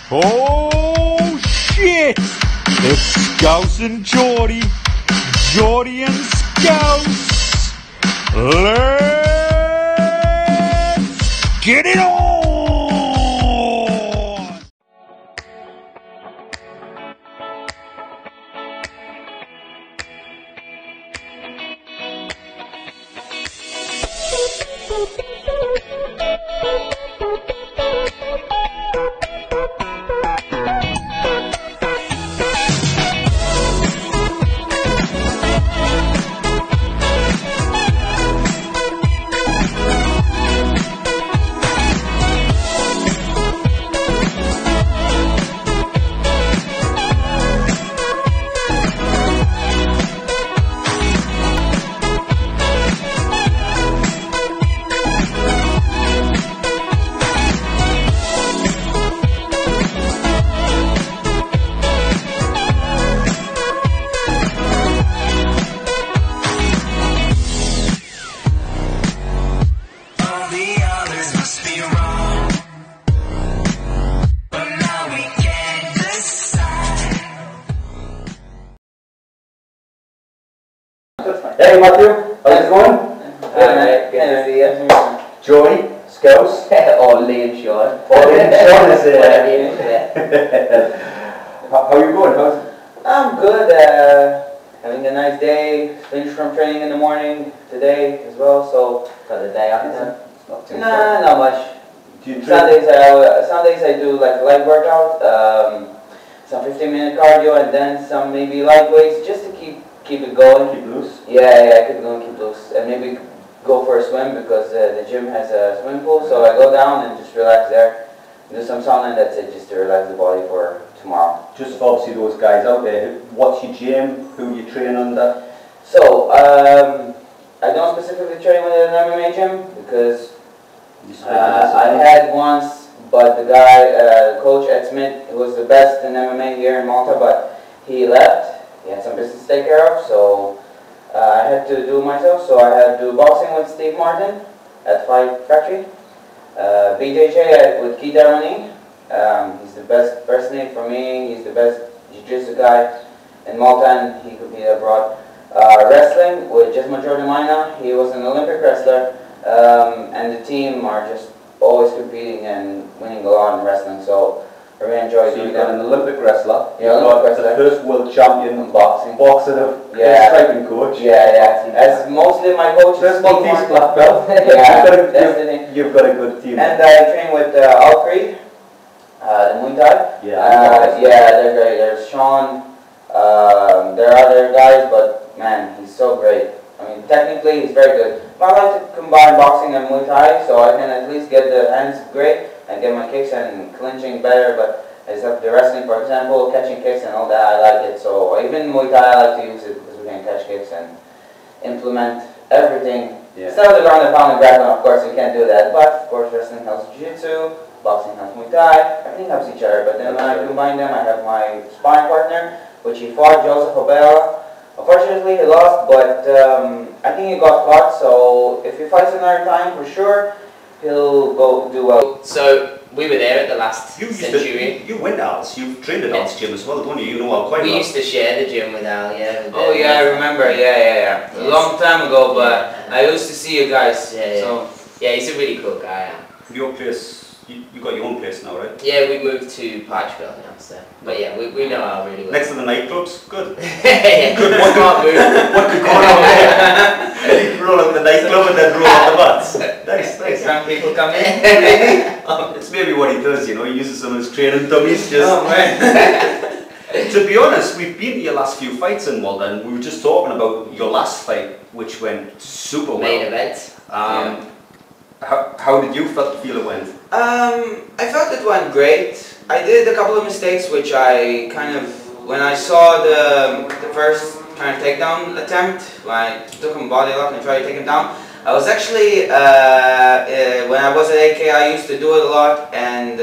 Oh shit! It's Scouse and Geordie, Geordie and Scouse. Let's get it on! Hey Matthew, how's it going? Good to see you. Geordie, Scouse. Or Lee and Sean. Sean is Yeah. How are you going? I'm good. Having a nice day. Finished from training in the morning today as well, so got the day off then. Not too Nah, not much. Do you Sundays I do like a light workout, some 15-minute cardio, and then some maybe light weights just to keep it going. keep loose? Yeah, keep it going, keep loose, and maybe go for a swim because the gym has a swimming pool, so I go down and just relax there, do some sauna, and that's it, just to relax the body for tomorrow. Just for obviously those guys out there, what's your gym? Who you train under? So, I don't specifically train with an MMA gym because I had once, but the guy, Coach Ed Smith, who was the best in MMA here in Malta, but he left. He had some business to take care of, so I had to do it myself. So I had to do boxing with Steve Martin at Fight Factory, BJJ with Keith Aroni. He's the best personally for me. He's the best jiu-jitsu guy in Malta, and he competed abroad. Wrestling with Jesma Jordan. He was an Olympic wrestler, and the team are just always competing and winning a lot in wrestling. So I really enjoy doing that. An Olympic wrestler. Yeah, Olympic wrestler. The first world champion in boxing. Boxer, yeah. striking coach. Yeah. As mostly my coach is Steve Martin. Black belt. Yeah, definitely. You've got a good team. And I train with Al Creed, the Muay Thai. Yeah. They're great. There's Sean. There are other guys, but man, he's so great. I mean, technically he's very good. But I like to combine boxing and Muay Thai, so I can at least get the hands great and get my kicks and clinching better. But as of the wrestling, for example, catching kicks and all that, I like it. So even Muay Thai, I like to use it because we can catch kicks and implement everything. Yeah. Instead of the ground and pound and grappling, of course, we can't do that. But of course, wrestling helps jiu-jitsu, boxing helps Muay Thai. Everything helps each other. But then when I combine them, I have my sparring partner, which he fought, Joseph Obella. Unfortunately, he lost, but I think he got caught. So if he fights another time, for sure, he'll go do well. So we were there at the last Centurion. You went out. You've trained at Al's gym as well, don't you? You know Al quite well. We used to share the gym with Al, yeah. Oh yeah, I remember. Yeah. A long time ago, but I used to see you guys. Yeah. So Yeah, he's a really cool guy. Your place, you got your own place now, right? Yeah, we moved to Portugal now, so. But yeah, we know Al really well. Next to the nightclubs? Good. Yeah, Good. what can't move. What could go on over there? Roll out the nightclub and then roll out the butts. Nice. some people come in. It's maybe what he does, you know, he uses some of his training dummies just... Oh man. To be honest, we've been to your last few fights in Malta, and we were just talking about your last fight, which went super well. Main event. How did you feel it went? I felt it went great. I did a couple of mistakes, which I kind of, when I saw the first kind of takedown attempt, when I took him body lock and tried to take him down, I was actually, when I was at AK, I used to do it a lot, and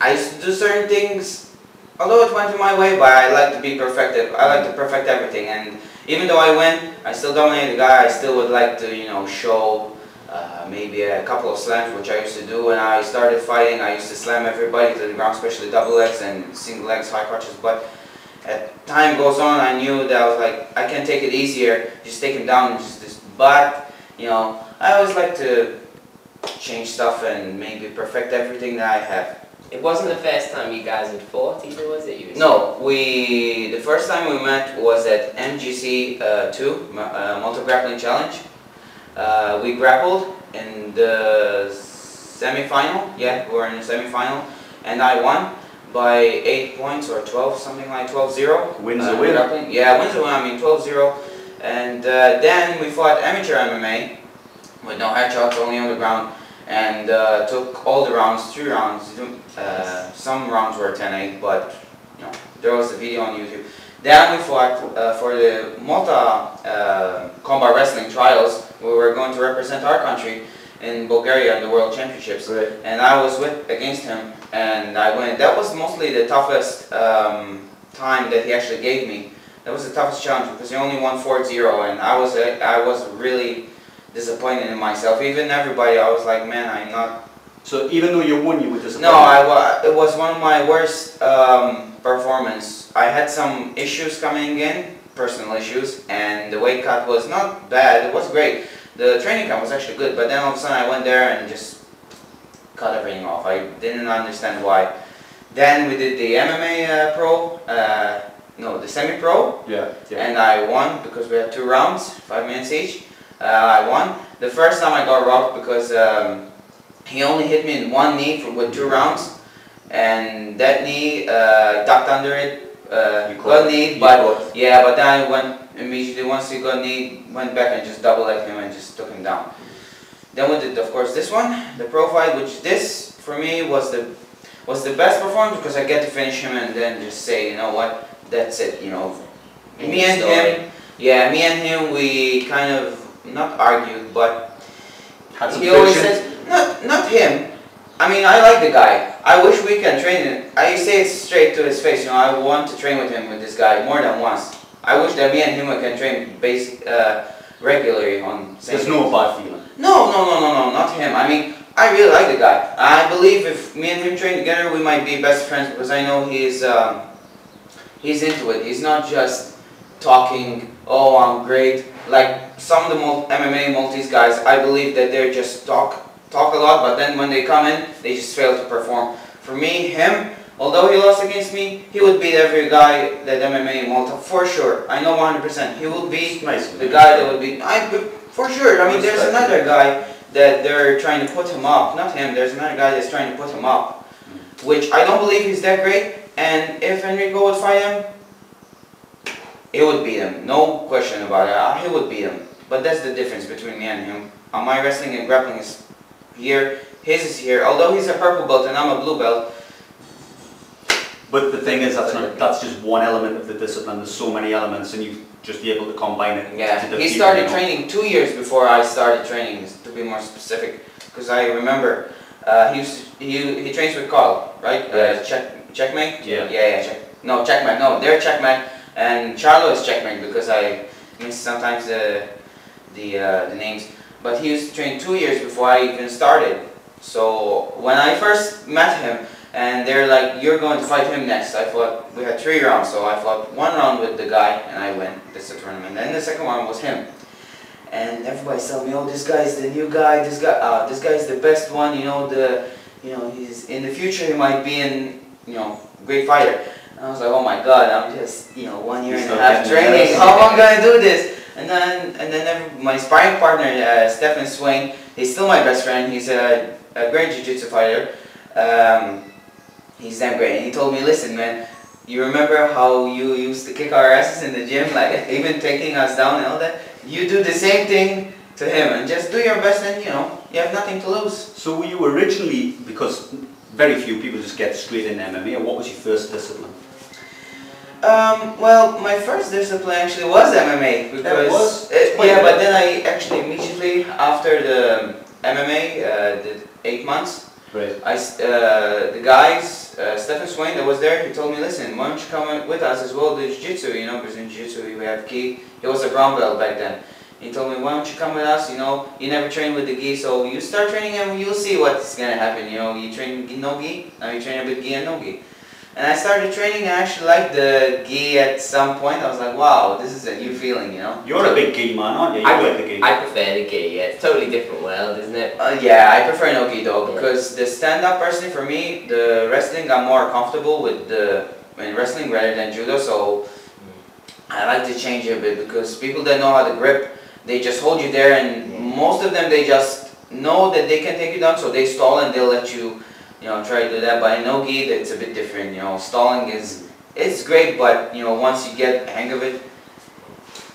I used to do certain things, although it went my way, but I like to be perfected. I like to perfect everything, and even though I win, I still dominate the guy, I still would like to, you know, show maybe a couple of slams, which I used to do when I started fighting. I used to slam everybody to the ground, especially double legs and single legs, high crotches. But as time goes on, I knew that I was like, I can take it easier, just take him down and just. But you know, I always like to change stuff and maybe perfect everything that I have. It wasn't the first time you guys had fought either, was it? No, the first time we met was at MGC 2, Multi-Grappling Challenge. We grappled in the semi-final. Yeah, we were in the semi-final, and I won by 8 points or 12, something like 12-0. Wins a win. Yeah, wins a win. I mean 12-0. And then we fought amateur MMA with no headshots, only on the ground, and took all the rounds, 3 rounds. Some rounds were 10-8, but you know, there was a video on YouTube. Then we fought for the Malta Combat Wrestling Trials. We were going to represent our country in Bulgaria in the World Championships. Right. And I was against him, and I went. That was mostly the toughest time that he actually gave me. That was the toughest challenge because he only won 4-0, and I was really disappointed in myself. Even everybody, I was like, man, I'm not. So even though you won, you were disappointed? No, it was one of my worst performance. I had some issues coming in, personal issues, and the weight cut was not bad, it was great. The training camp was actually good, but then all of a sudden I went there and just cut everything off. I didn't understand why. Then we did the MMA the semi-pro, yeah. And I won because we had 2 rounds, 5 minutes each. I won. The first time I got rocked because he only hit me in 1 knee with 2 rounds, and that knee ducked under it. Got knee, but yeah, but then I went immediately once he got knee, went back and just double legged him and just took him down. Then we did, of course, this one, the pro fight, which this for me was the best performance because I get to finish him and then just say, you know what, that's it, you know. Me and him, we kind of not argued, but he always says, not him. I mean, I like the guy. I wish we can train him. I say it straight to his face, you know, I want to train with him, with this guy, more than once. I wish that me and him can train regularly on same. There's no bad feeling? No, not him. I mean, I really like the guy. I believe if me and him train together, we might be best friends because I know he's into it. He's not just talking, oh, I'm great. Like some of the MMA multis guys, I believe that they're just talk a lot, but then when they come in, they just fail to perform. For me, him, although he lost against me, he would beat every guy that MMA in Malta, for sure. I know 100%. He would be the guy that would beat, for sure. I mean, there's another guy that they're trying to put him up. Not him, there's another guy that's trying to put him up, which I don't believe he's that great. And if Enrico would fight him, he would beat him. No question about it. He would beat him. But that's the difference between me and him. My wrestling and grappling is here, his is here. Although he's a purple belt and I'm a blue belt. But the thing is, that's just one element of the discipline. There's so many elements, and you've just be able to combine it. Yeah, he started training 2 years before I started training, to be more specific. Because I remember he trains with Carl, right? Checkmate. Yeah. Checkmate. No, they're Checkmate, and Charlo is Checkmate because I miss sometimes the names. But he used to train 2 years before I even started. So when I first met him, and they're like, you're going to fight him next. I thought, we had 3 rounds, so I fought 1 round with the guy, and I went, this is the tournament. And the second one was him. And everybody's telling me, oh, this guy's the new guy, this guy's the best one, he's in the future, he might be great fighter. And I was like, oh my God, I'm just, 1 year and a half training, how am I going to do this? And then my sparring partner, Stephen Swain, he's still my best friend, he's a great jiu-jitsu fighter. He's damn great, and he told me, listen man, you remember how you used to kick our asses in the gym, like even taking us down and all that? You do the same thing to him, and just do your best, and you have nothing to lose. So were you originally, because very few people just get straight into MMA, what was your first discipline? Well, my first discipline actually was MMA, because but then I actually immediately after the MMA did 8 months. Right. The guys, Stephen Swain that was there, he told me, listen, why don't you come with us as well to Jiu-Jitsu, because in Jiu-Jitsu we have Ki. He was a brown belt back then. He told me, why don't you come with us? You know, you never train with the gi, so you start training and you'll see what's gonna happen. You know, you train no gi, now you train with gi and no gi. And I started training and I actually liked the gi at some point. I was like, wow, this is a new feeling, you know. You're a big gi man, aren't you? You like the gi. I prefer the gi, yeah. It's a totally different world, isn't it? Yeah, I prefer no gi though, because the stand-up personally for me, the wrestling, I'm more comfortable with in wrestling rather than judo, so I like to change it a bit because people that know how to grip, they just hold you there, and most of them, they just know that they can take you down, so they stall and they'll let you, you know, try to do that. But in no gi, it's a bit different. You know, stalling it's great, but you know, once you get the hang of it.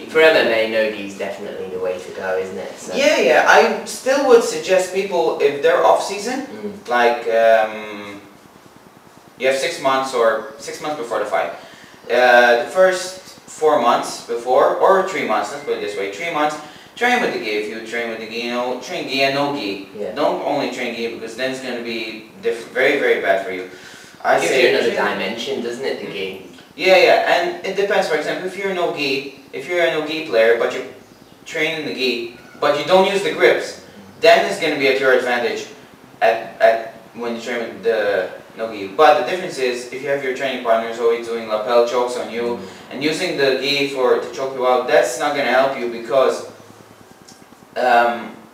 For MMA, no gi is definitely the way to go, isn't it? So. Yeah. I still would suggest people, if they're off season, like you have 6 months or 6 months before the fight. The first 4 months before, or 3 months, let's put it this way, 3 months, train with the gi. If you train with the gi, you know, train gi and no gi. Yeah. Don't only train gi, because then it's going to be very, very bad for you. I Gives say you another dimension, doesn't it, the gi? Yeah, and it depends. For example, if you're a no gi player, but you train in the gi, but you don't use the grips, then it's going to be at your advantage at when you train with the no gi. But the difference is, if you have your training partners always doing lapel chokes on you and using the gi to choke you out, that's not going to help you, because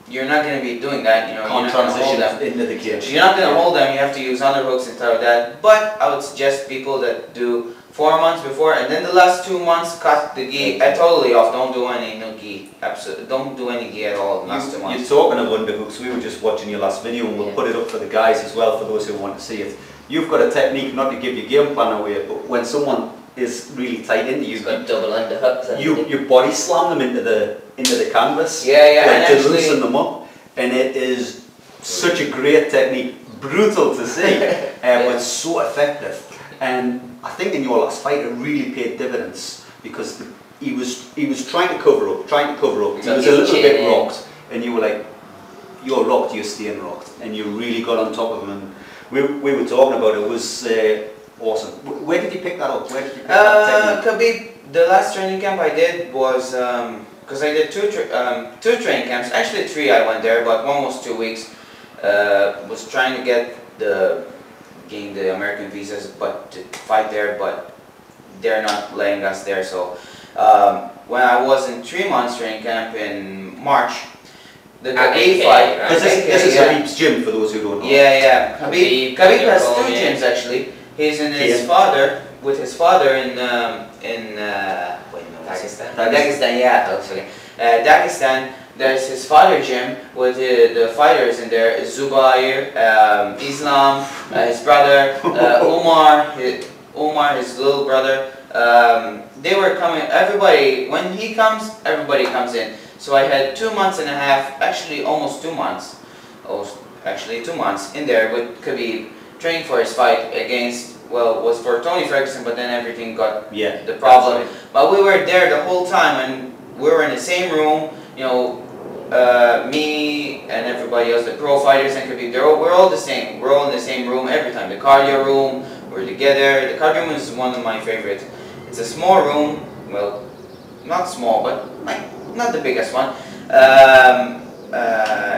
you're not going to be doing that. You know, you're not going to hold them into the cage. You're not going to hold them. You have to use underhooks and stuff like that. But I would suggest people that do 4 months before, and then the last 2 months cut the gi totally off. Don't do any no gi. Absolutely, don't do any gi at all. Last 2 months. You're talking of underhooks. We were just watching your last video, and we'll put it up for the guys as well, for those who want to see it. You've got a technique, not to give your game plan away, but when someone is really tight into you, got double underhooks. You body slam them into the canvas. Yeah, to loosen them up, and it is such a great technique. Brutal to see, but so effective. And I think in your last fight, it really paid dividends, because he was trying to cover up. He was a little bit rocked, and you were like, "You're rocked. You're staying rocked," and you really got on top of him. And we were talking about it. It was awesome. Where did you pick that up? Where did you pick that technique? Khabib, the last training camp I did was, because I did two training camps, actually 3 I went there, but one was 2 weeks. Was trying to gain the American visas, but to fight there, but they're not letting us there. So when I was in 3 months training camp in March, the Khabib fight. Right? This is Khabib's gym, for those who don't know. Yeah. Khabib has 2 gyms actually. He's in his father, with his father in Dagestan. Dagestan, yeah. Oh, sorry. Dagestan. There's his father gym with the fighters in there. Zubair, Islam, his brother, Umar, his little brother. They were coming. Everybody, when he comes, everybody comes in. So I had 2 months and a half, actually almost 2 months. Actually 2 months in there with Khabib, training for his fight against, well, was for Tony Ferguson, but then everything got the problem. Right. But we were there the whole time, and we were in the same room, you know, me and everybody else, the pro fighters and Khabib, we're all the same. We're all in the same room every time. The cardio room, we're together. The cardio room is one of my favorites. It's a small room, well, not small, but like not the biggest one.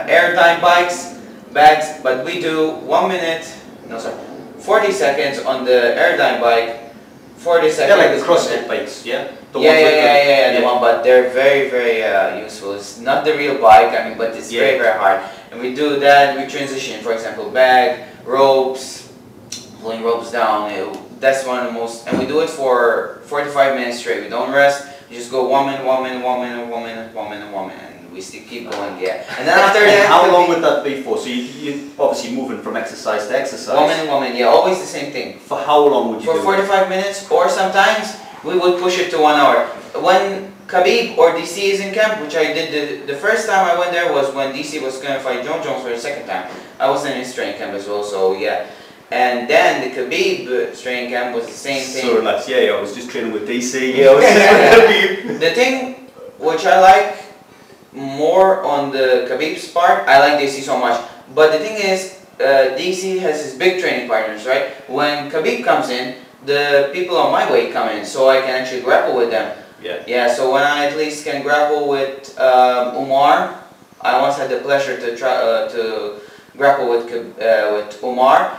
Airtime bags, but we do 1 minute, 40 seconds on the airtime bike, 40 seconds. They're like the CrossFit bikes, yeah? The one, but they're very, very useful. It's not the real bike, I mean, but it's very, very hard. And we do that, we transition, for example, bag, ropes, pulling ropes down. That's one of the most, and we do it for 45 minutes straight. We don't rest. You just go 1 minute, 1 minute, 1 minute, 1 minute, 1 minute, 1 minute. We still keep going, And then after that, how long would that be for? So you're obviously moving from exercise to exercise. 1 minute, 1 minute, always the same thing. For how long would you do it? For 45 minutes, or sometimes we would push it to 1 hour. When Khabib or DC is in camp, which I did the first time I went there was when DC was going to fight John Jones for the second time. I was in his training camp as well, so yeah. And then the Khabib training camp was the same thing. So relaxed, I was just training with DC, I was just with Khabib. The thing which I like more on the Khabib's part, I like DC so much. But the thing is, DC has his big training partners, right? When Khabib comes in, the people on my weight come in, so I can actually grapple with them. Yeah. Yeah, so when I at least can grapple with Umar, I once had the pleasure to try to grapple with Umar,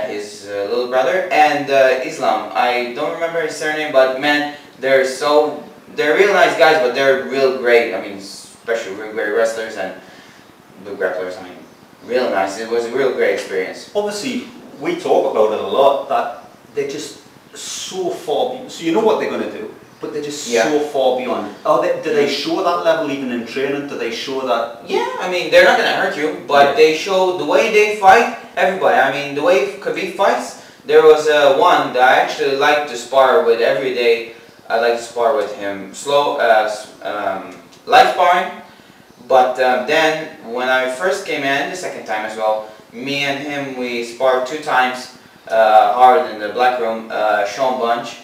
his little brother, and Islam. I don't remember his surname, but man, they're real nice guys, but they're real great. I mean, especially real great wrestlers and the grapplers. I mean, real nice. It was a real great experience. Obviously, we talk about it a lot, that they're just so far, so you know what they're going to do, but they're just so far beyond. Do they show that level even in training? Do they show that? Yeah, I mean, they're not going to hurt you, but they show the way they fight everybody. I mean, the way Khabib fights, there was one that I actually like to spar with every day. I like to spar with him, light sparring, but then when I first came in, the second time as well, me and him, we sparred 2 times hard in the black room. Sean Bunch,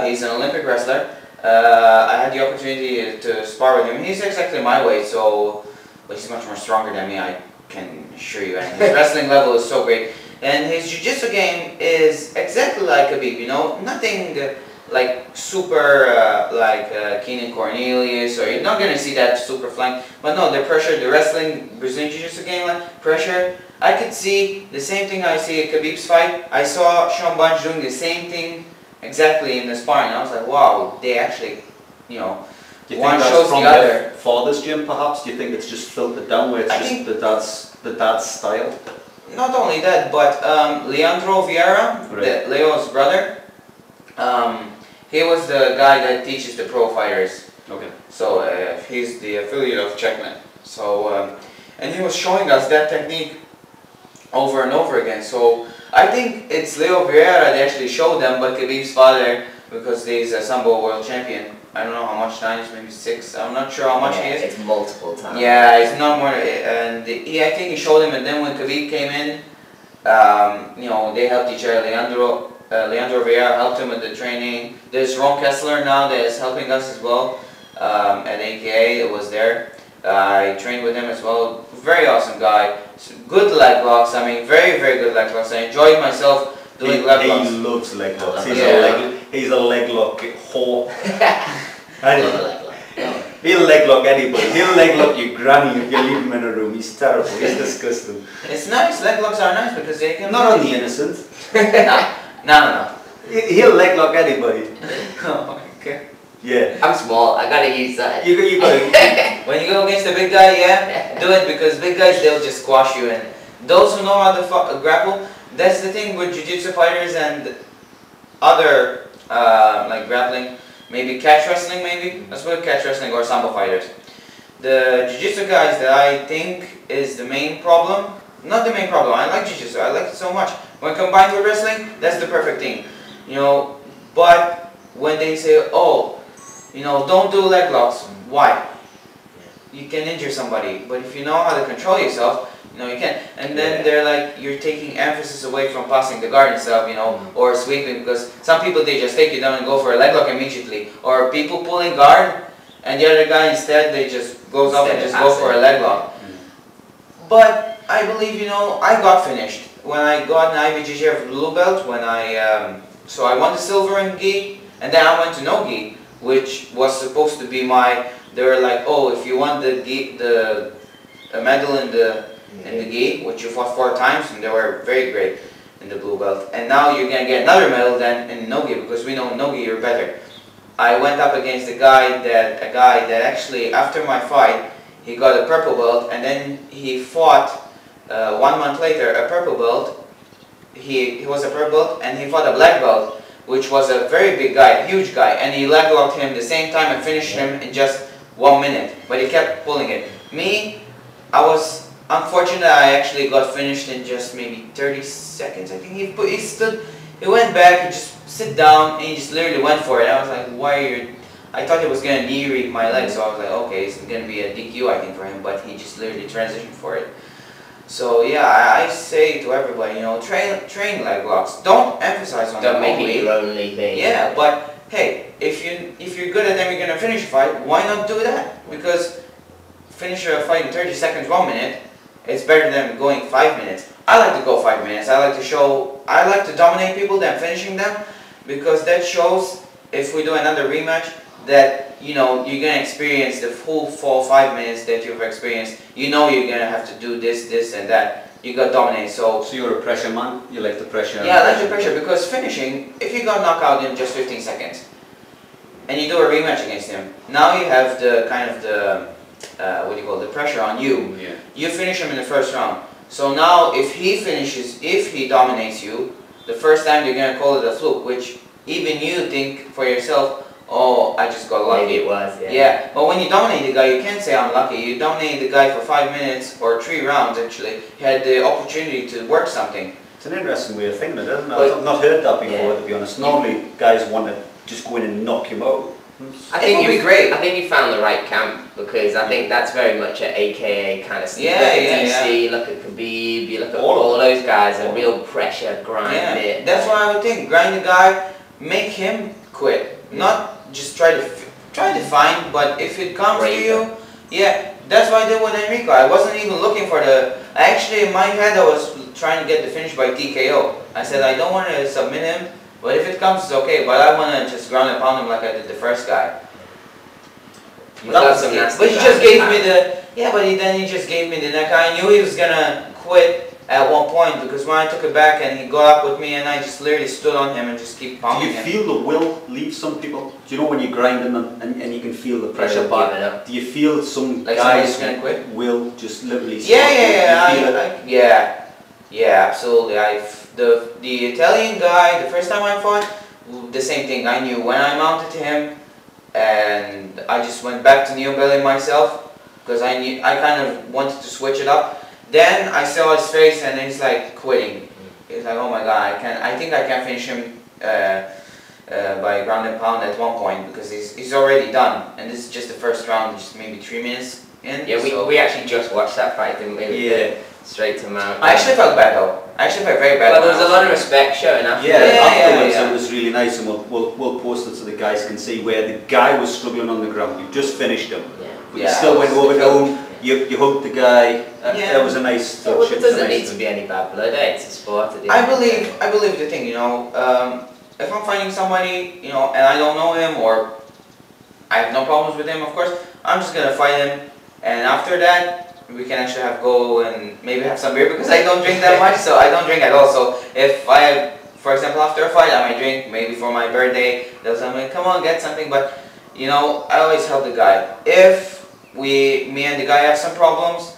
he's an Olympic wrestler. I had the opportunity to spar with him. He's exactly my weight, but he's much more stronger than me, I can assure you. And his wrestling level is so great. And his jiu-jitsu game is exactly like Khabib, you know, nothing like super like Keenan Cornelius, or you're not going to see that super flank. But no, the pressure, the wrestling, Brazilian jiu-jitsu game, like pressure, I could see the same thing I see at Khabib's fight. I saw Sean Bunch doing the same thing exactly in the sparring. I was like, wow, they actually, you know, one shows the other. Father's gym, perhaps? Do you think it's just filtered down where it's just the dad's style? Not only that, but Leandro Vieira, Leo's brother, he was the guy that teaches the pro fighters. Okay. So he's the affiliate of Checkman. So and he was showing us that technique over and over again. So I think it's Leo Vieira that actually showed them, but Khabib's father, because he's a Sambo world champion. I don't know how much times, maybe 6. I'm not sure how much he is. It's multiple times. Yeah, it's not more. And I think he showed him, and then when Khabib came in, you know, they helped each other. Leandro Vieira helped him with the training. There's Ron Kessler now that is helping us as well at AKA. It was there. I trained with him as well. Very awesome guy. Good leg locks. I mean, very, very good leg locks. I enjoyed myself doing leg locks. He loves leg locks. He's a leg lock whore. I love a leg lock. He'll leg lock anybody. He'll leg lock your granny if you leave him in a room. He's terrible. He's disgusting. It's nice. Leg locks are nice because they can. Not on the innocent. No. He'll leg lock anybody. Oh, okay. Yeah. I'm small. I gotta use that. You got. When you go against a big guy, yeah, do it, because big guys, they'll just squash you. And those who know how to grapple, that's the thing with jiu-jitsu fighters and other like grappling, maybe catch wrestling, maybe. Let's put catch wrestling or sambo fighters. The jiu-jitsu guys that I think is the main problem. Not the main problem. I like jiu-jitsu. I like it so much. When combined with wrestling, that's the perfect thing. You know, but when they say, oh, you know, don't do leg locks. Why? You can injure somebody. But if you know how to control yourself, you know, you can. And then they're like, you're taking emphasis away from passing the guard and stuff, you know, or sweeping. Because some people, they just take you down and go for a leg lock immediately. Or people pulling guard, and the other guy instead, they just goes up and just go for a leg lock. But I believe, you know, I got finished. When I got an IBJJF blue belt, when so I won the silver in gi, and then I went to no gi, which was supposed to be my, they were like, oh, if you want the gi, a medal in the gi, which you fought 4 times, and they were very great in the blue belt, and now you're going to get another medal then in no gi, because we know in no gi you're better. I went up against a guy that actually, after my fight, he got a purple belt, and then he fought 1 month later a purple belt. He was a purple belt, and he fought a black belt, which was a very big guy, huge guy, and he leg locked him the same time and finished him in just 1 minute. But he kept pulling it. Me, I was unfortunate. I actually got finished in just maybe 30 seconds. I think he stood, he went back, he just sit down, and he just literally went for it. I was like, why are you? I thought he was gonna knee reap my leg, so I was like, okay, it's gonna be a DQ, I think, for him. But he just literally transitioned for it. So yeah, I say to everybody, you know, train leg locks. Don't emphasize on Don't make it your only thing. Yeah, but hey, if you're good at them, you're gonna finish a fight. Why not do that? Because finish a fight in 30 seconds, 1 minute, it's better than going 5 minutes. I like to go 5 minutes. I like to dominate people than finishing them, because that shows, if we do another rematch, that you know you're gonna experience the full 4 or 5 minutes that you've experienced. You know you're gonna have to do this, this, and that. You got dominated. So you're a pressure man. You like the pressure. Yeah, I like the pressure because finishing. If you got knocked out in just 15 seconds, and you do a rematch against him, now you have the kind of the what do you call it, the pressure on you. Yeah. You finish him in the first round. So now if he finishes, if he dominates you, the first time you're gonna call it a fluke, which even you think for yourself, oh, I just got lucky. Maybe it was, yeah. Yeah, but when you dominate the guy, you can't say I'm lucky. You dominate the guy for 5 minutes or 3 rounds actually. He had the opportunity to work something. It's an interesting way of thinking it, isn't it? I've not heard that before, to be honest. Normally guys want to just go in and knock him out. I think It would be great. I think you found the right camp, because I think that's very much an AKA kind of stuff. Yeah, look at yeah, DC, yeah. look at Khabib, you look at all those guys, a real pressure grind Yeah, it. that's what I would think. Grind the guy, make him quit. Not just try to find, but if it comes to you, yeah, that's what I did with Enrico. I wasn't even looking for the. Actually, in my head, I was trying to get the finish by TKO. I said I don't want to submit him, but if it comes, it's okay. But I want to just ground and pound him like I did the first guy. But he just gave me the then he just gave me the neck. I knew he was gonna quit at one point, because when I took it back and he got up with me and I just literally stood on him and just keep pounding him. Do you feel the will leave some people? Do you know when you grind them and you can feel the pressure back? Do you feel some Like guys gonna quit? will just literally stop? Yeah, absolutely. The Italian guy, the first time I fought, the same thing. I knew when I mounted him, and I just went back to neo belly myself, because I kind of wanted to switch it up. Then I saw his face and he's like quitting. He's like, oh my god, I think I can finish him by ground and pound at one point, because he's already done, and this is just the first round, just maybe 3 minutes in. Yeah, we actually just watched that fight, didn't we? Yeah. Straight to mount. I actually felt bad though. I actually felt very bad. Well, there was a lot of respect shown after. Afterwards it was really nice, and we'll post it so the guys can see where the guy was struggling on the ground. You just finished him, but you still went over to him. You hugged the guy. That was a nice touch. Well, it doesn't need to be any bad blood. It's a sport. I believe the thing. You know, if I'm fighting somebody, you know, and I don't know him, or I have no problems with him, of course, I'm just gonna fight him, and after that, we can actually go and maybe have some beer, because I don't drink that much, so I don't drink at all. So if I, for example, after a fight, I might drink, maybe for my birthday, they'll tell me, come on, get something, but, you know, I always help the guy. If me and the guy have some problems,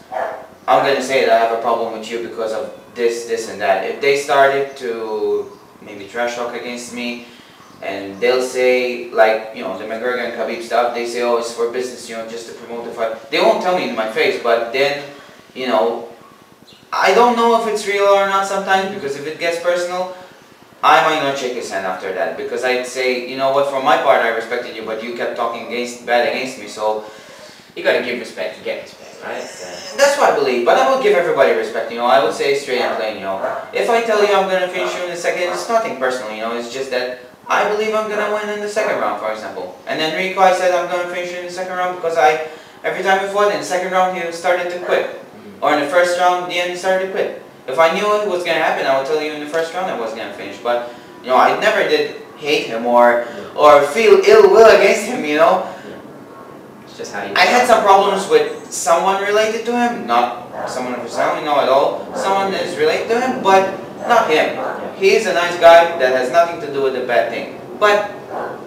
I'm going to say that I have a problem with you because of this, this, and that. If they started to maybe trash talk against me, and they'll say, like, you know, the McGregor and Khabib stuff, they say, oh, it's for business, you know, just to promote the fight. They won't tell me in my face, but then, you know, I don't know if it's real or not sometimes, because if it gets personal, I might not shake his hand after that, because I'd say, you know what, for my part, I respected you, but you kept talking bad against me, so you got to give respect to get respect, right? That's what I believe, but I will give everybody respect, you know. I would say straight and plain, you know. If I tell you I'm going to finish you in a second, it's nothing personal, you know, it's just that I believe I'm going to win in the second round, for example. And then Rico, I said I'm going to finish in the second round, because every time we fought in the second round, he started to quit. Or in the first round, he started to quit. If I knew it was going to happen, I would tell you in the first round I was going to finish. But, you know, I never did hate him or feel ill will against him, you know. It's just how you. I had some problems with someone related to him, not someone of his family, no at all. Someone that is related to him, but not him. He is a nice guy that has nothing to do with the bad thing. But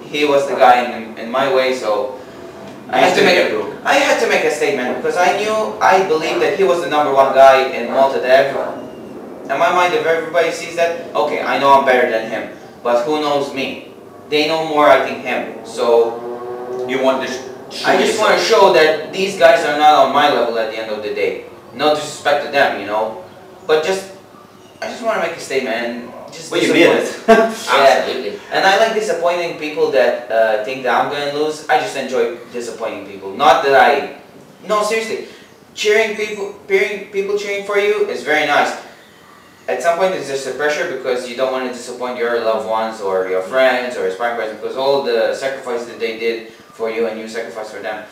he was the guy in my way, so I had to make a statement, because I believed that he was the #1 guy in Malta. In my mind, if everybody sees that, okay, I know I'm better than him. But who knows me? They know more, I think, him. So you want to I just want to show that these guys are not on my level at the end of the day. No disrespect to them, you know. But I just want to make a statement and just. Well, you made it. Absolutely. And I like disappointing people that think that I'm going to lose. I just enjoy disappointing people. Not that no, seriously. Cheering people cheering for you is very nice. At some point it's just a pressure, because you don't want to disappoint your loved ones or your friends or your sparring partners, because all the sacrifices that they did for you and you sacrifice for them.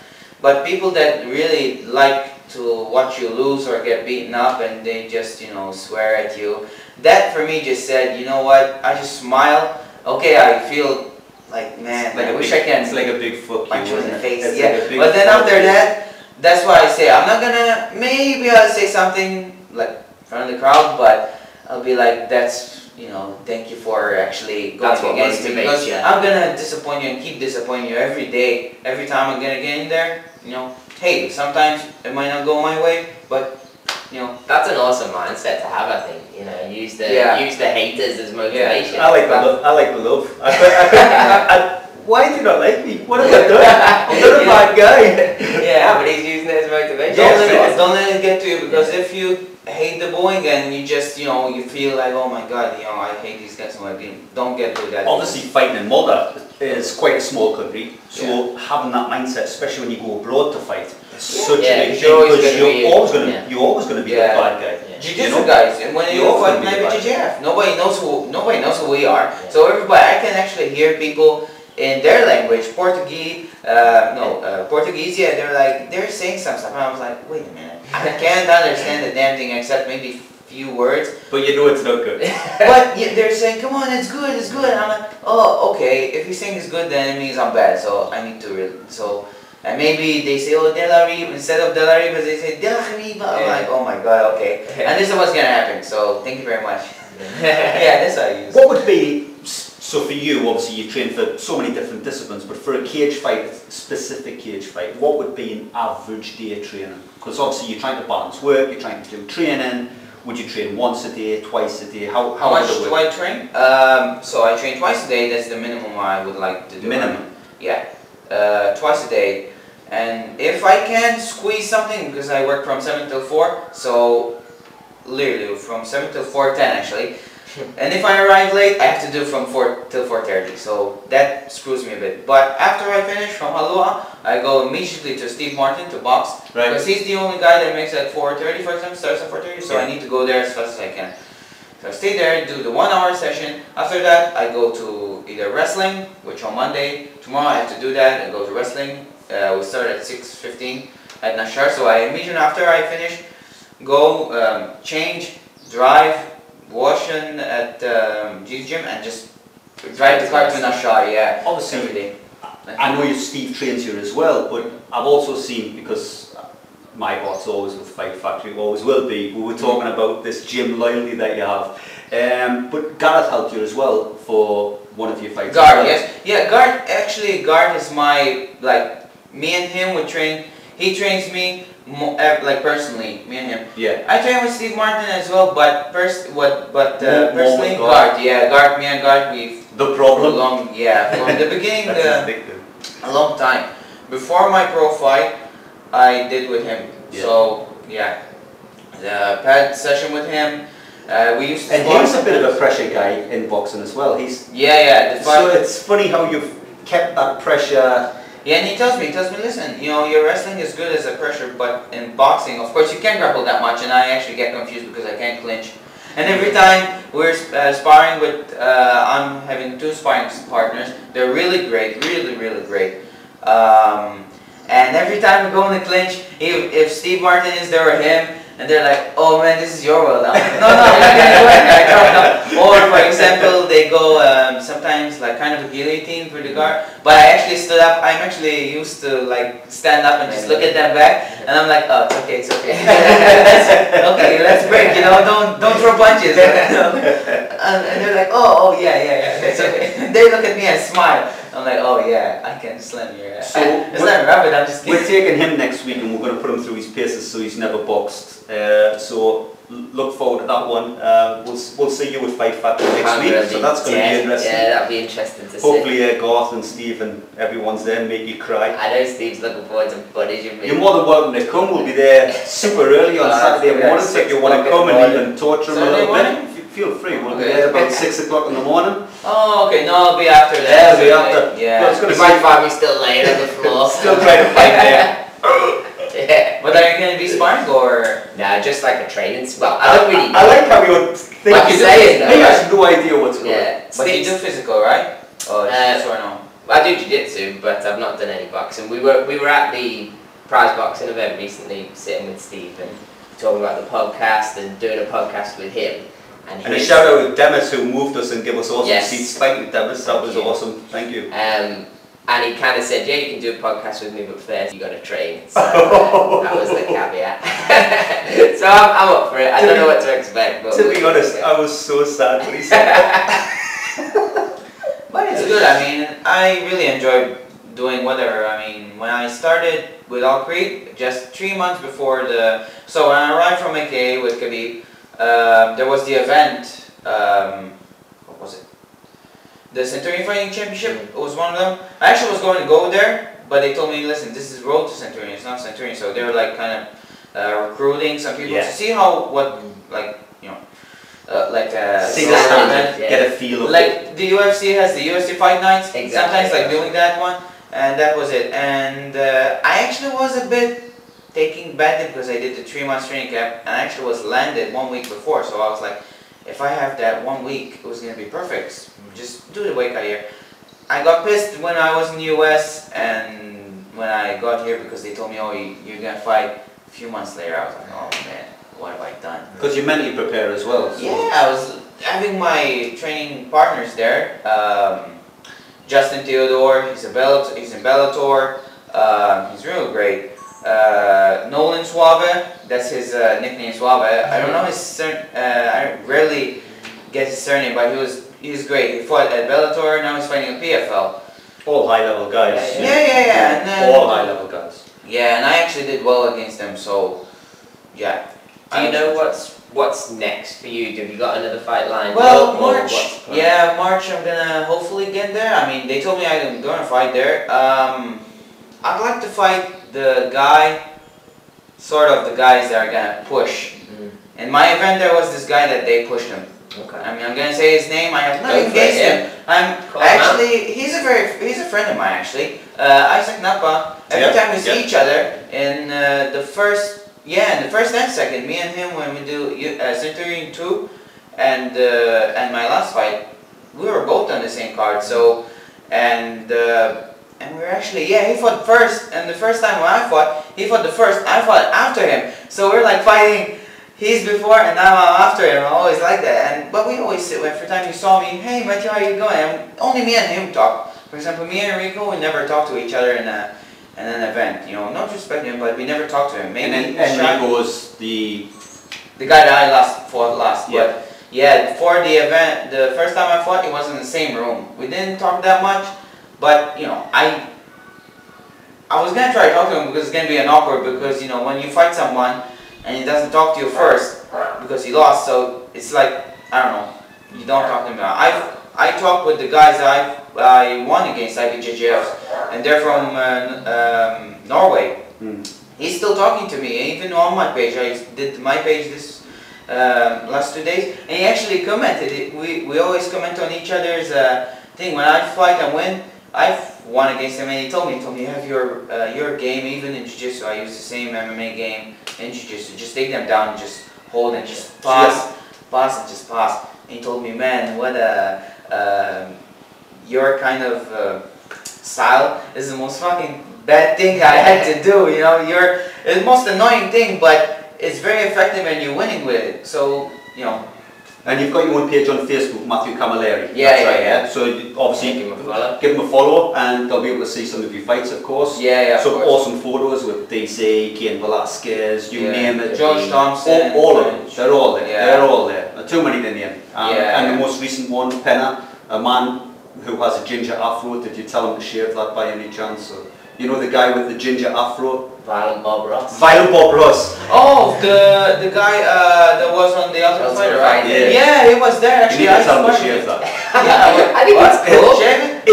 But people that really like to watch you lose or get beaten up, and they just, you know, swear at you, that for me just said, you know what, I just smile. Okay, I feel like, man, Like I a wish big, I can it's like a big fuck you. punch you in isn't the it? face. It's Yeah, like a big but then fuck after you. that, that's why I say I'm not gonna. Maybe I'll say something like in front of the crowd, but I'll be like, that's, you know, thank you for actually going That's what against me, because motivates you. I'm gonna disappoint you and keep disappointing you every day, every time I'm gonna get in there. You know, hey, sometimes it might not go my way, but you know. That's an awesome mindset to have, I think. You know, use the haters as motivation. I like the love. I like the love. Why do you not like me? What have I done? I'm not a bad guy. Yeah, but he's using it as motivation. Don't let it get to you, because if you hate the bowling and you just, you know, you feel like, oh my god, you know, I hate these guys, so I don't get to that. Obviously, fighting in Malta is quite a small country, so having that mindset, especially when you go abroad to fight, is such a big thing, because you're always going to be the bad guy. Jiu-jitsu guys, and when you fight maybe JJF, nobody knows who we are. Yeah. So everybody, I can actually hear people in their language, Portuguese, yeah, they're saying some stuff, and I was like, wait a minute, I can't understand the damn thing except maybe few words. But you know it's not good. But yeah, they're saying, come on, it's good, it's good. And I'm like, oh, okay, if you're saying it's good, then it means I'm bad, so I need to, and maybe they say, oh, De La Riva, instead of De La Riva, they say De La Riva. I'm like, oh my god, okay. And this is what's gonna happen, so thank you very much. Yeah, that's how I use it. What would be, so for you, obviously you train for so many different disciplines, but for a cage fight, a specific cage fight, what would be an average day of training? Because obviously you're trying to balance work, you're trying to do training. Would you train once a day, twice a day? How much do I train? So I train twice a day, that's the minimum I would like to do. Minimum? Yeah, twice a day. And if I can squeeze something, because I work from 7 till 4, so literally from 7 till 4:10 actually. And if I arrive late, I have to do from 4 till 4:30, so that screws me a bit. But after I finish from Halua, I go immediately to Steve Martin to box, Right. because he's the only guy that makes at 4:30, for example, starts at 4:30, so I need to go there as fast as I can. So I stay there, do the 1 hour session. After that, I go to either wrestling, which on Monday, tomorrow I have to do that, I go to wrestling. We start at 6:15 at Nashar, so I immediately after I finish, go change, drive, wash at G's gym, and just drive the car to Nashar, yeah. Obviously, every day. I know Steve trains here as well, but I've also seen, because my boss always with Fight Factory, always will be, we were talking about this gym loyalty that you have. But Gareth helped you as well for one of your fights. Guard, yes. Yeah, Guard is my, like, me and him would train, he trains me, like personally, me and him. Yeah. I train with Steve Martin as well, but personally, with Guard, yeah, Guard, me and Guard, we've The problem? from the beginning, That's addictive. a long time. Before my pro fight, I did with him. Yeah. So, yeah, the pad session with him, we used to And he's a bit of a pressure guy in boxing as well. He's the fight. so it's funny how you've kept that pressure. Yeah, and he tells me, listen, you know, your wrestling is good as a pressure, but in boxing, of course, you can't grapple that much, and I actually get confused because I can't clinch. And every time we're sparring with, I'm having 2 sparring partners, they're really great, really, really great. And every time we go in the clinch, if Steve Martin is there or him, and they're like, oh man, this is your world. I'm like, no, no. Or for example, they go sometimes like kind of a guillotine for the guard, but I actually stood up. I'm actually used to like stand up and just look at them back, and I'm like, oh, it's okay, it's okay. Okay, let's break. You know, don't throw punches. And they're like, oh yeah, it's okay. They look at me and smile. I'm like, oh yeah, I can slam your ass. So it's not rapid, I'm just kidding. We're taking him next week and we're going to put him through his paces so he's never boxed. So look forward to that one. We'll see you with Fight Factory next week, so that's going to be interesting. Yeah, that'll be interesting to see. Hopefully Garth and Steve and everyone's there and make you cry. I know Steve's looking forward to footage of me. You're more than welcome to come. We'll be there super early on Saturday morning, so if you want to come and even torture him a little bit, feel free. We'll be there about 6 o'clock in the morning. Oh, okay. No, I'll be after that. Yeah, I'll be after. Yeah. Well, You might find me still laying on the floor. Still trying to fight there. Yeah. But are you going to be sparring or? Nah, just like a training. Well, I don't really. I like how you're thinking. Like you're saying, though, He right? has no idea what's going on. Yeah. But you do physical, right? Or just or no? I do jiu-jitsu, but I've not done any boxing. We were at the prize boxing event recently, sitting with Steve and talking about the podcast and doing a podcast with him. And a shout out to Demis who moved us and gave us awesome Yes. seats. Thank you, Demis. That was Thank you. awesome. Thank you. And he kind of said, yeah, you can do a podcast with me, but first you got to train. So that was the caveat. So I'm up for it. I don't know what to expect. But To be honest, I was so sad when he said that. But it's good. I mean, I really enjoy doing whatever. I mean, when I started with All Creek, just 3 months before so when I arrived from AKA with Khabib, there was the event. What was it? The Centurion Fighting Championship. It was one of them. I actually was going to go there, but they told me, listen, this is Road to Centurion. It's not Centurion. So they were like kind of recruiting some people to see Get a feel of like the UFC has the UFC Fight Nights. Exactly. Sometimes like doing that one, and that was it. And I actually was a bit taking back because I did the 3 months training camp, and I actually was landed 1 week before. So I was like, if I have that 1 week, it was gonna be perfect. Just do the weight cut here. I got pissed when I was in the US and when I got here because they told me, oh, you're gonna fight a few months later. I was like, oh man, what have I done? Because you mentally prepare as well. So. Yeah, I was having my training partners there. Justin Theodore, he's in Bellator. He's real great. Nolan Suave, that's his nickname, Suave. I don't know his I rarely get his surname, but he's great. He fought at Bellator, now he's fighting at PFL. All high level guys. Yeah. And then, all high level guys. yeah, and I actually did well against them, so yeah. do you know what's next for you? Have you got another fight line? Well, March. Yeah, March I'm gonna hopefully get there. I mean, they told me I'm gonna fight there. I'd like to fight the guys that are gonna push. In my event, there was this guy that they pushed him. Okay. I mean, I'm gonna say his name. I have nothing against him. He's a friend of mine actually. Isaac Napa. Every time we see each other in the first and second, me and him when we do Centurion 2 and my last fight, we were both on the same card. So and we were actually he fought first, and the first time when I fought, he fought the first. I fought after him. So we're like fighting. He's before and now I'm after him. I always like that. But we always sit. Every time you saw me, hey Matthew, how are you going? And only me and him talk. For example, me and Rico, we never talk to each other in an event. You know, no disrespect to him, but we never talk to him. Maybe and Rico was the guy that I fought last. Yeah. But yeah, before the event, the first time I fought, he was in the same room. We didn't talk that much, but you know, I was gonna try to talk to him because it's gonna be an awkward because you know when you fight someone and he doesn't talk to you first because he lost, so it's like I don't know, you don't talk to him. I talk with the guys that I won against IBJJFs, and they're from Norway. He's still talking to me, even on my page. I did my page this last 2 days, and he actually commented. We always comment on each other's thing. When I fight and win, I've won against him, and he told me you have your game, even in jiu-jitsu. I use the same MMA game in jiu-jitsu. Just take them down, and just hold and just pass and just pass. And he told me, man, what your kind of style is the most fucking bad thing I had to do. You know, it's the most annoying thing, but it's very effective and you're winning with it. So you know. And you've got your own page on Facebook, Matthew Camilleri. Yeah. So obviously Give him a follow and they'll be able to see some of your fights, of course. Yeah. Some awesome photos with DC, Cain Velasquez, you name it. George Thompson. All of them. They're all there. Yeah. They're all there. Too many to name. And the most recent one, Penna, a man who has a ginger afro. Did you tell him to shave that by any chance? Or, you know the guy with the ginger afro? Violent Bob Ross. Violent Bob Ross. Oh, the guy that was on the Ultimate Fighter, right? Yeah. He was there actually. You need to tell him to shave that. Yeah, I think it's cool.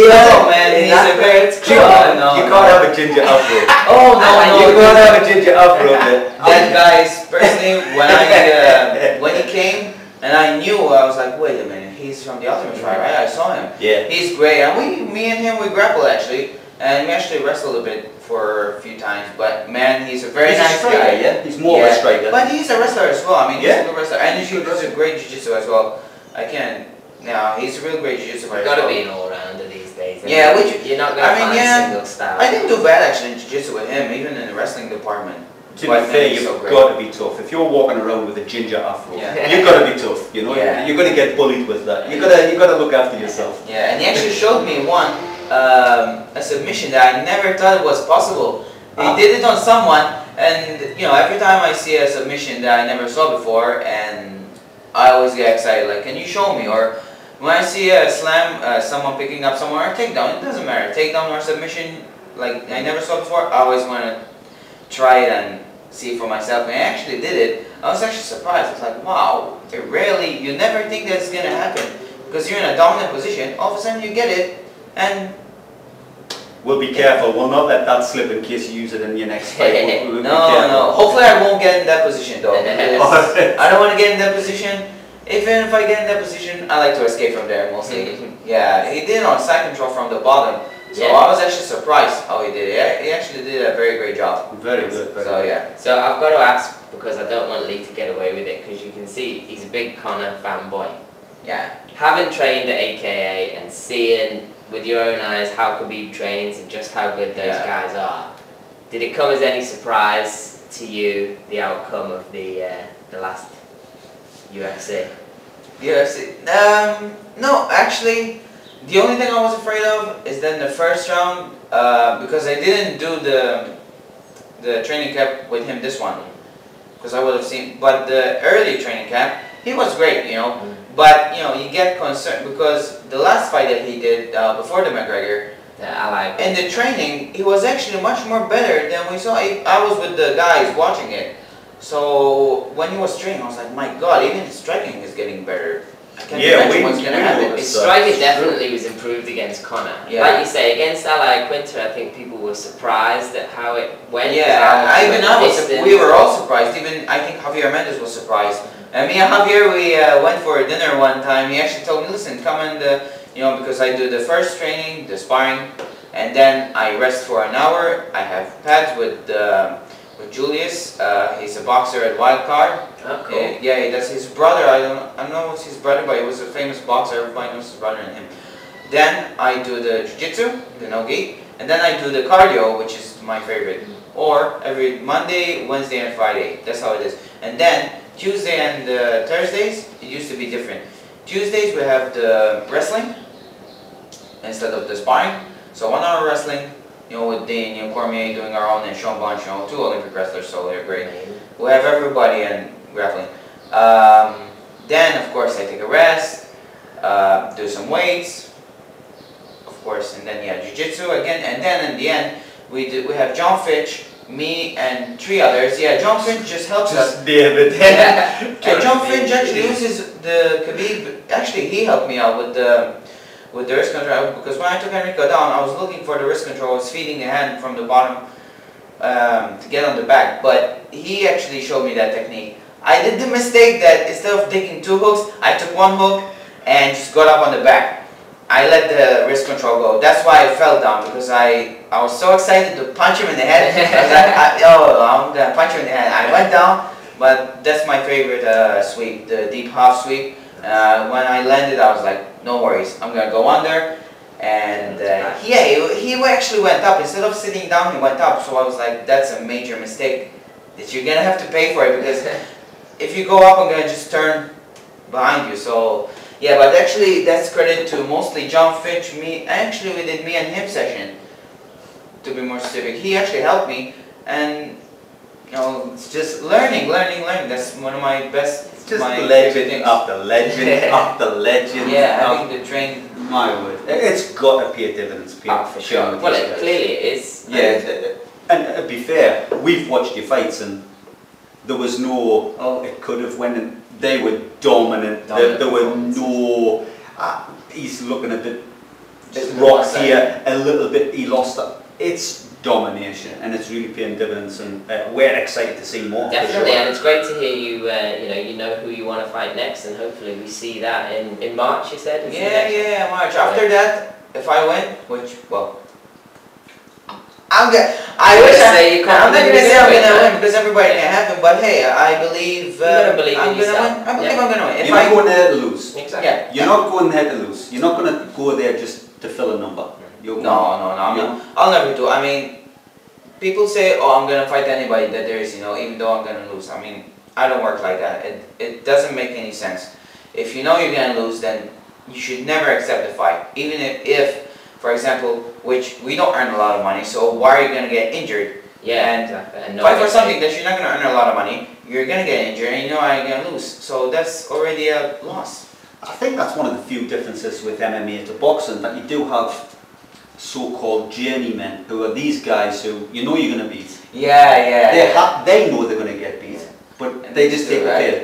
No, man, he's a very You can't have a ginger afro. Oh no, You can't have a ginger afro. That guy's personally when he came and I knew, I was like, wait a minute, he's from the Ultimate Fighter, right? I saw him. Yeah. He's great, and me and him we grappled actually, and we actually wrestled a bit for a few times. But man, he's a very nice guy. Yeah, he's more of a striker. But he's a wrestler as well. I mean, he's a good wrestler, and he does a great jiu-jitsu as well. He's a real great jiu-jitsu player. You've got to be an all-rounder these days. Yeah, you're not going to find a single style. I didn't do bad actually in jiu-jitsu with him, even in the wrestling department. To be fair, you've got to be tough. If you're walking around with a ginger afro, you've got to be tough. You know, you're gonna get bullied with that. You gotta look after yourself. Yeah, and he actually showed me one a submission that I never thought was possible. He did it on someone, and you know, every time I see a submission that I never saw before, and I always get excited. Like, can you show me? Or when I see a slam, someone picking up someone, or a takedown, it doesn't matter, takedown or submission, like I never saw before. I always want to try it and see for myself. And I actually did it. I was actually surprised. I was like, wow, you never think that's gonna happen because you're in a dominant position. All of a sudden you get it, and we'll be careful. We'll not let that slip in case you use it in your next fight. No. Hopefully I won't get in that position though. I don't want to get in that position. Even if I get in that position, I like to escape from there mostly. Yeah, he did it on side control from the bottom. So I was actually surprised how he did it. He actually did a very great job. Very good. So yeah. So I've got to ask, because I don't want Lee to get away with it, because you can see he's a big Conor fanboy. Yeah. Having trained at AKA and seeing with your own eyes how Khabib trains and just how good those guys are, did it come as any surprise to you, the outcome of the last UFC? No, actually, the only thing I was afraid of is then the first round, because I didn't do the training camp with him this one, because I would have seen. But the early training camp, he was great, you know. But you know, you get concerned because the last fight that he did before the McGregor, in the training, he was actually much more better than we saw. I was with the guys watching it. So when he was training, I was like, my God, even his striking is getting better. I can't imagine what's going to happen. His striking definitely was improved against Conor. Yeah. Like you say, against Ally Quinter, I think people were surprised at how it went. Yeah, we were all surprised. Even I think Javier Mendez was surprised. And me and Javier, we went for a dinner one time. He actually told me, listen, come and, you know, because I do the first training, the sparring, and then I rest for an hour. I have pads with Julius. He's a boxer at Wildcard. Oh, cool. Yeah, he does. His brother, I don't know what's his brother, but he was a famous boxer. Everybody knows his brother and him. Then I do the jiu-jitsu, the no-gi, and then I do the cardio, which is my favorite. Or every Monday, Wednesday, and Friday. That's how it is. And then Tuesday and Thursdays, it used to be different. Tuesdays we have the wrestling instead of the sparring. So 1 hour wrestling, you know, with Dean, you know, Cormier doing our own, and Sean Bunch, you know, 2 Olympic wrestlers, so they're great. We have everybody in grappling. Then, of course, I take a rest, do some weights, of course, and then jiu-jitsu again, and then in the end, we have John Fitch, me, and 3 others. Yeah, John Finch just helps us. And John Finch actually uses the Khabib. Actually, he helped me out with the wrist control, because when I took Enrico down, I was looking for the wrist control. I was feeding the hand from the bottom to get on the back, but he actually showed me that technique. I did the mistake that instead of taking 2 hooks, I took 1 hook and just got up on the back. I let the wrist control go. That's why I fell down, because I was so excited to punch him in the head. I was like, I'm gonna punch him in the head. I went down, but that's my favorite sweep, the deep half sweep. When I landed, I was like, no worries, I'm gonna go under. And he actually went up. Instead of sitting down, he went up. So I was like, that's a major mistake that you're gonna have to pay for it, because if you go up, I'm gonna just turn behind you. So. Yeah, but actually that's credit to mostly John Finch, me. Actually, we did me and him session, to be more specific. He actually helped me, and you know, it's just learning. That's one of my best. It's just legend after legend after legend. Yeah, having to train. My word, it's got to pay dividends. For sure. Well, clearly it is. Yeah, and to be fair, we've watched your fights, and there was no. Oh, it could have went and. They were dominant. There were no. He's looking a bit rocked here, a little bit. He lost that. It's domination, and it's really paying dividends, and we're excited to see more. Definitely, and it's great to hear you. You know who you want to fight next, and hopefully we see that in March. You said. Yeah, March. After that, if I win, which I'm not gonna say I'm gonna win because everybody can happen, but hey, I believe I'm gonna win. I believe I'm gonna win. You're not going there to lose. Exactly. Yeah. You're not going there to lose. You're not gonna go there just to fill a number. No. I'll never do. I mean, people say, "Oh, I'm gonna fight anybody that there is," you know, even though I'm gonna lose. I mean, I don't work like that. It doesn't make any sense. If you know you're gonna lose, then you should never accept the fight, even if, for example, which we don't earn a lot of money, so why are you gonna get injured? Yeah, and exactly. And fight for something that you're not gonna earn a lot of money. You're gonna get injured, and you know you're gonna lose. So that's already a loss. I think that's one of the few differences with MMA to boxing, that you do have so-called journeymen, who are these guys who you know you're going to beat. They know they're going to get beat, but they just take the pill.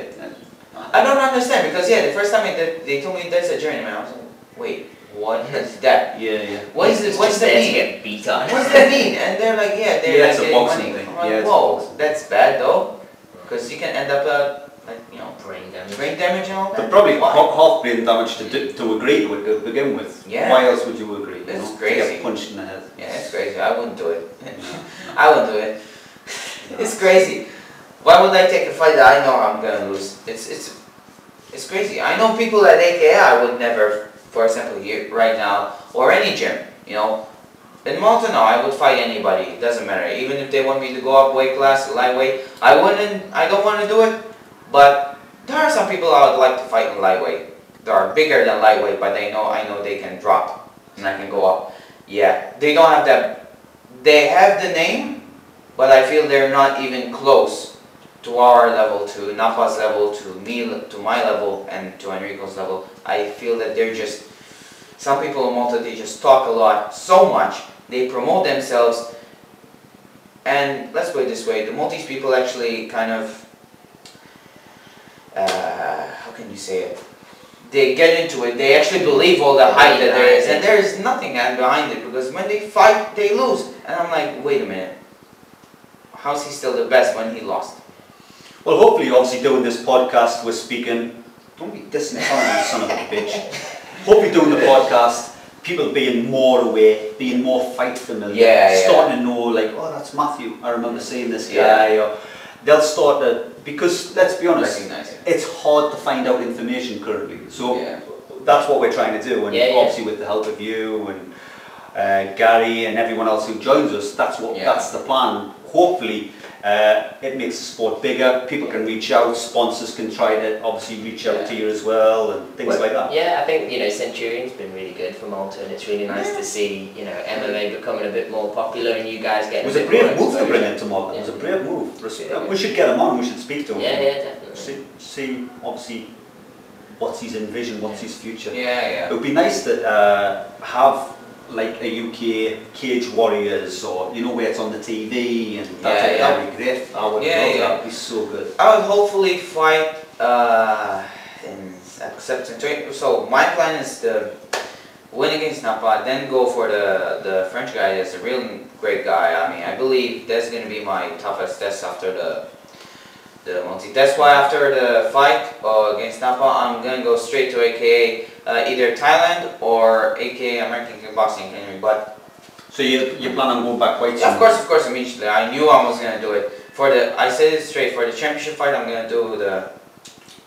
I don't understand, because the first time they told me there's a journeyman, I was like, wait, what is that? What is this? What's that mean? Get beat on. What's that mean? And they're like, they're it's a getting boxing money. thing. I'm like, whoa, that's bad though, because you can end up brain damage and all that. But probably half brain damage to agree with to begin with. Yeah. Why else would you agree? It's To crazy. get punched in the head. Yeah, it's crazy. I wouldn't do it. I wouldn't do it. It's crazy. Why would I take a fight that I know I'm gonna lose? It's crazy. I know people at AKA I would never, for example, here right now, or any gym, you know. In Malta now, I would fight anybody. It doesn't matter. Even if they want me to go up weight class, lightweight, I don't want to do it. But there are some people I would like to fight in lightweight. They are bigger than lightweight, but I know they can drop and I can go up. Yeah, they don't have that. They have the name, but I feel they're not even close to our level, to Napa's level, to me, to my level, and to Enrico's level. I feel that they're just, some people in Malta, they just talk a lot, so much. They promote themselves, and let's put it this way, the Maltese people actually kind of, how can you say it? They get into it, they actually believe all the hype that there is, and there is nothing behind it, because when they fight, they lose. And I'm like, wait a minute, how's he still the best when he lost? Well, hopefully, obviously, doing this podcast, we're speaking. Don't be dissing you son of a bitch. Hopefully, doing the podcast, people being more aware, being more fight familiar, starting to know, like, oh, that's Matthew. I remember seeing this guy. Or they'll start to, because let's be honest, it's hard to find out information currently. So that's what we're trying to do, and obviously with the help of you and Gary and everyone else who joins us, that's the plan. Hopefully. It makes the sport bigger, people can reach out, sponsors can try to obviously reach out to you as well, and things like that. Yeah, I think, Centurion's been really good for Malta, and it's really nice to see, MMA becoming a bit more popular and you guys getting It was a brave move to bring him to Malta, it was a brave move. We should get him on, we should speak to him. Yeah, definitely. See obviously, what's his envision, what's his future. It would be nice to have like a UK Cage Warriors, or where it's on the TV and that would be great. I would love that. That'd be so good. I would hopefully fight in Centurion. So my plan is to win against Napa, then go for the French guy. That's a real great guy. I mean, I believe that's going to be my toughest test after the multi. That's why after the fight against Napa, I'm going to go straight to AKA either Thailand or AKA American Kickboxing Academy. But so you plan on going back quite soon? Of course, immediately. I knew I was going to do it. I said it straight, for the championship fight, I'm going to do the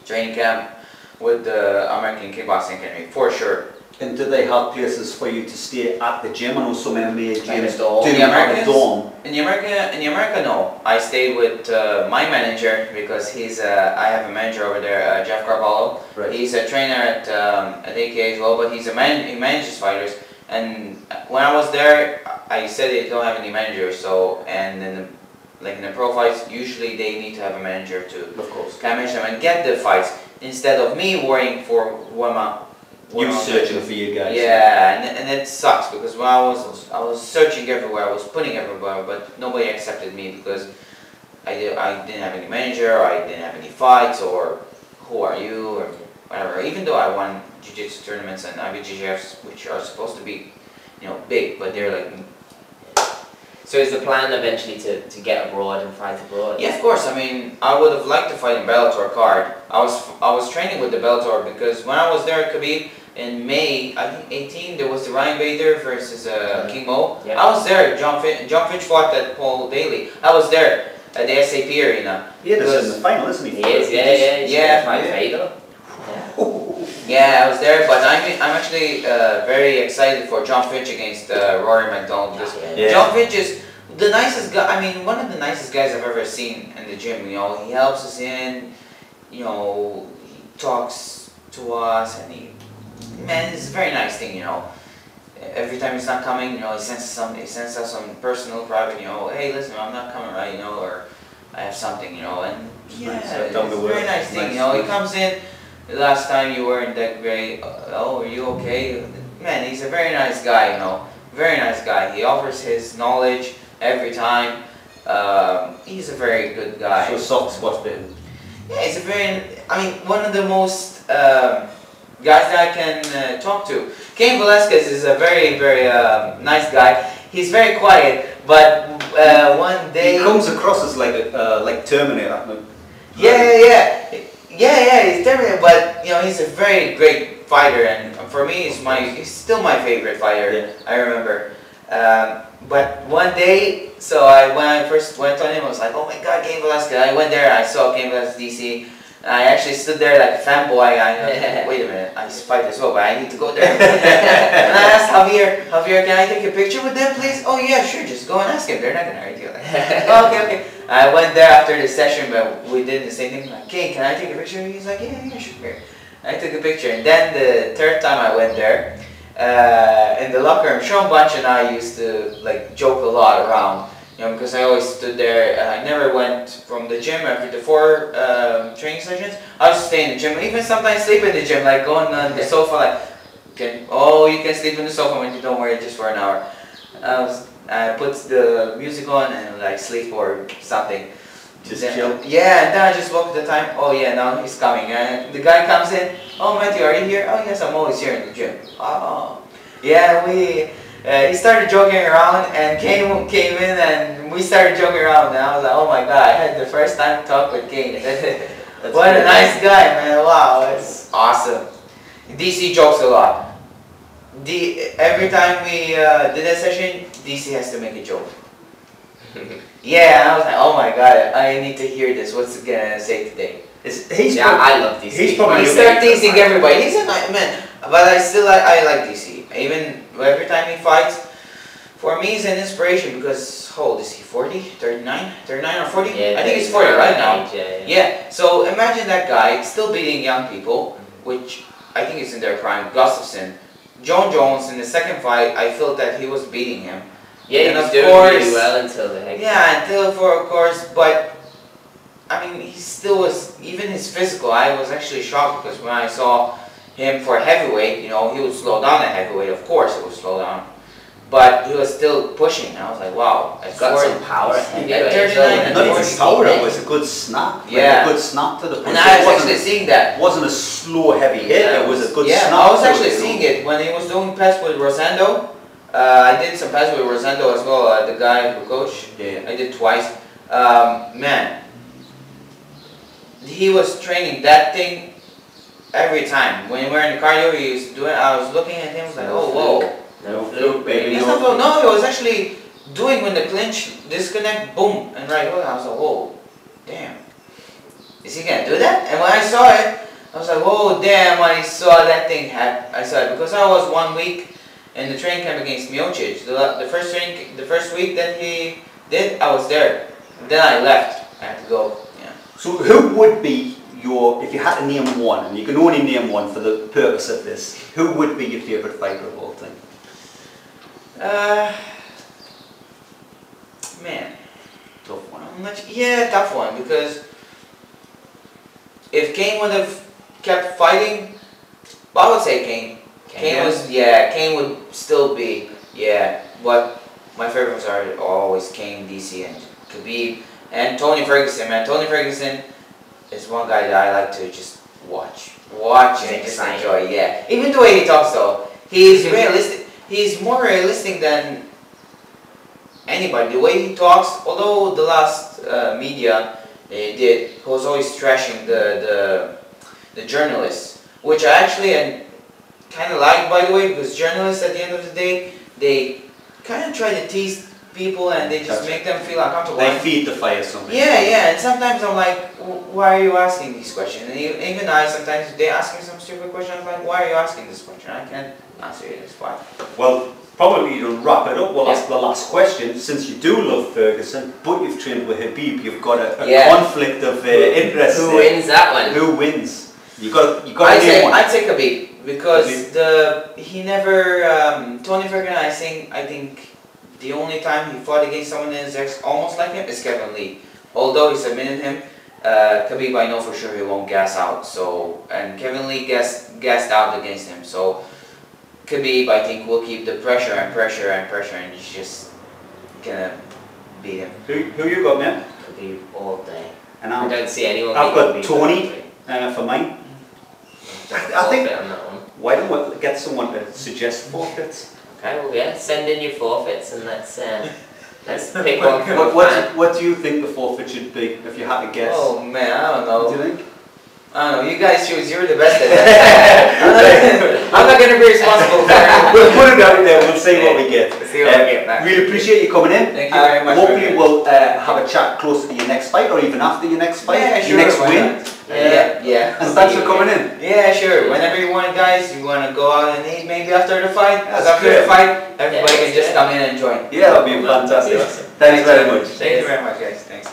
training camp with the American Kickboxing Academy, for sure. And do they have places for you to stay at the gym? I know some MMA gyms do have a dorm. In America, no. I stayed with my manager, because I have a manager over there, Jeff Carvalho. Right. He's a trainer at AKA as well, but he manages fighters. And when I was there, I said they don't have any managers. So, and in the pro fights, usually they need to have a manager to manage them and get the fights, instead of me worrying for one. You searching for you guys. Yeah, and it sucks, because when I was searching everywhere, I was putting everywhere, but nobody accepted me, because I didn't have any manager, I didn't have any fights, or who are you, or whatever. Even though I won jiu-jitsu tournaments and IBJJFs, which are supposed to be, big, but they're like. So is the plan eventually to get abroad and fight abroad? Yeah, of course. I mean, I would have liked to fight in Bellator card. I was training with the Bellator, because when I was there at Khabib in May, I think 18, there was the Ryan Bader versus King Mo. Yeah. I was there. John Finch fought at Paul Daly. I was there at the SAP arena. Yeah, this is in the final, isn't he? He is, yeah. Yeah, I was there, but I'm actually very excited for John Finch against Rory McDonald, because John Finch is the nicest guy. I mean, one of the nicest guys I've ever seen in the gym. He helps us in. He talks to us, and man, it's a very nice thing, you know. Every time he's not coming, you know, he sends us some personal, private, you know, hey, listen, I'm not coming, right, you know, or I have something, you know, and yeah, it's a very nice thing, you know. He comes in. The last time you weren't that great. Oh, are you okay? Man, he's a very nice guy, you know. Very nice guy. He offers his knowledge every time. He's a very good guy. So soft spot for him. Yeah, he's a one of the most guys that I can talk to. Cain Velasquez is a very, very nice guy. He's very quiet, but one day... He comes across as like Terminator. Yeah, he's Terminator, but you know, he's a very great fighter, and for me, he's still my favorite fighter. Yeah. I remember. But one day, when I first went on him, I was like, oh my God, Cain Velasquez. I went there, I saw Cain Velasquez DC, and I actually stood there like a fanboy. I was like, wait a minute, I fight as well, but I need to go there. And I asked Javier, can I take a picture with them, please? Oh yeah, sure, just go and ask him. They're not gonna hurt you. Like, okay. I went there after the session, but we did the same thing. Like, Cain, can I take a picture? He's like, yeah, sure. I took a picture, and then the third time I went there, in the locker room, Sean Bunch and I used to like joke a lot around, you know, because I always stood there. I never went from the gym after the 4 training sessions. I used to stay in the gym, even sometimes sleep in the gym, like going on the sofa, like, you can sleep in the sofa when you don't wear it just for an hour. I put the music on and like sleep or something. Just chill. Yeah, and then I just look at the time. Oh yeah, now he's coming. And the guy comes in. Oh, Matthew, are you here? Oh yes, I'm always here in the gym. Oh, yeah. He started joking around, and came in, and we started joking around. And I was like, oh my God, I had the first time to talk with Cain. What a nice guy, man! Wow, it's awesome. DC jokes a lot. Every time we did that session, DC has to make a joke. Yeah, I was like, oh my God, I need to hear this. What's he gonna say today? I love DC. He starts teasing everybody. He's a nice man, but I like DC. Even every time he fights, for me, he's an inspiration because how old is he? 40, 39 or 40? Yeah, I think he's 40 right now. Yeah. So imagine that guy still beating young people, which I think is in their prime. Gustafsson, John Jones in the second fight, I felt that he was beating him. Yeah, and he was doing really well until the heck. Yeah, of course, but I mean, he still was, even his physical, I was actually shocked because when I saw him for heavyweight, you know, he would slow down at heavyweight, of course it would slow down, but he was still pushing. I was like, wow. He's got some power at heavyweight. At 39 Not even power, it was a good snap. Yeah. Like a good snap to the punch. And I was actually seeing that. It wasn't a slow, heavy hit, it was a good snap. Yeah, I was actually seeing it when he was doing pass with Rosendo. I did some pass with Rosendo as well, the guy who coached. Yeah. I did twice. Man, he was training that thing every time. When we were in the cardio, he used to do it. I was looking at him, I was like, oh, whoa. No fluke, baby. No, he was actually doing when the clinch, disconnect, boom, and right hook. I was like, whoa, damn. Is he gonna do that? And when I saw it, I was like, whoa, damn, when I saw that thing happen. I saw it because I was 1 week in the training camp against Miocic. The first week that he did, I was there. Then I left. I had to go. Yeah. So who would be your, if you had to name one, and you can only name one for the purpose of this, who would be your favourite fighter of all time? Man. Tough one. Yeah, tough one, because if Cain would have kept fighting, well, I would say Cain. Cain would still be, but my favorites are always Cain, DC, and Khabib, and Tony Ferguson, man. Tony Ferguson is one guy that I like to just watch and just enjoy, Even the way he talks though, he's realistic, he's more realistic than anybody. The way he talks, although the last media he was always trashing the journalists, which I actually kind of like, by the way, because journalists at the end of the day, they kind of try to tease people and they just make them feel uncomfortable. They feed the fire something. Yeah, and sometimes I'm like, why are you asking these questions? And even I, sometimes they ask me some stupid question, I'm like, why are you asking this question? I can't answer it, it's fine. Well, probably to wrap it up, we'll ask the last question. Since you do love Ferguson, but you've trained with Khabib, you've got a conflict of interest. Who wins that one? Who wins? You got to name one. I'd say Khabib because he never Tony Ferguson. I think the only time he fought against someone that is almost like him is Kevin Lee. Although he submitted him, Khabib I know for sure he won't gas out. So and Kevin Lee gassed out against him. So Khabib I think will keep the pressure and he's just gonna beat him. Who you got, man? Khabib all day. And I don't see anyone. I've got beating Tony Khabib. for mine. I think on that one. Why don't we get someone to suggest forfeits? Okay, well yeah, send in your forfeits and let's pick one. What do you think the forfeit should be if you had to guess? Oh man, I don't know. What do you think? I don't know, you guys choose, you're the best at that. I'm not going to be responsible for it. We'll put it out there, we'll see what we get. See what we get back. Really appreciate you coming in. Thank you very much. Hopefully we'll have a chat closer to your next fight or even after your next fight, Yeah, your sure, next why win. not? Yeah. And thanks for coming in. Yeah, sure. Whenever you want, guys, you want to go out and eat maybe after the fight. That's After great. the fight, everybody can just come in and join. Yeah, that'll be fantastic. Awesome. Thanks very much. Thank you very much, guys. Thanks.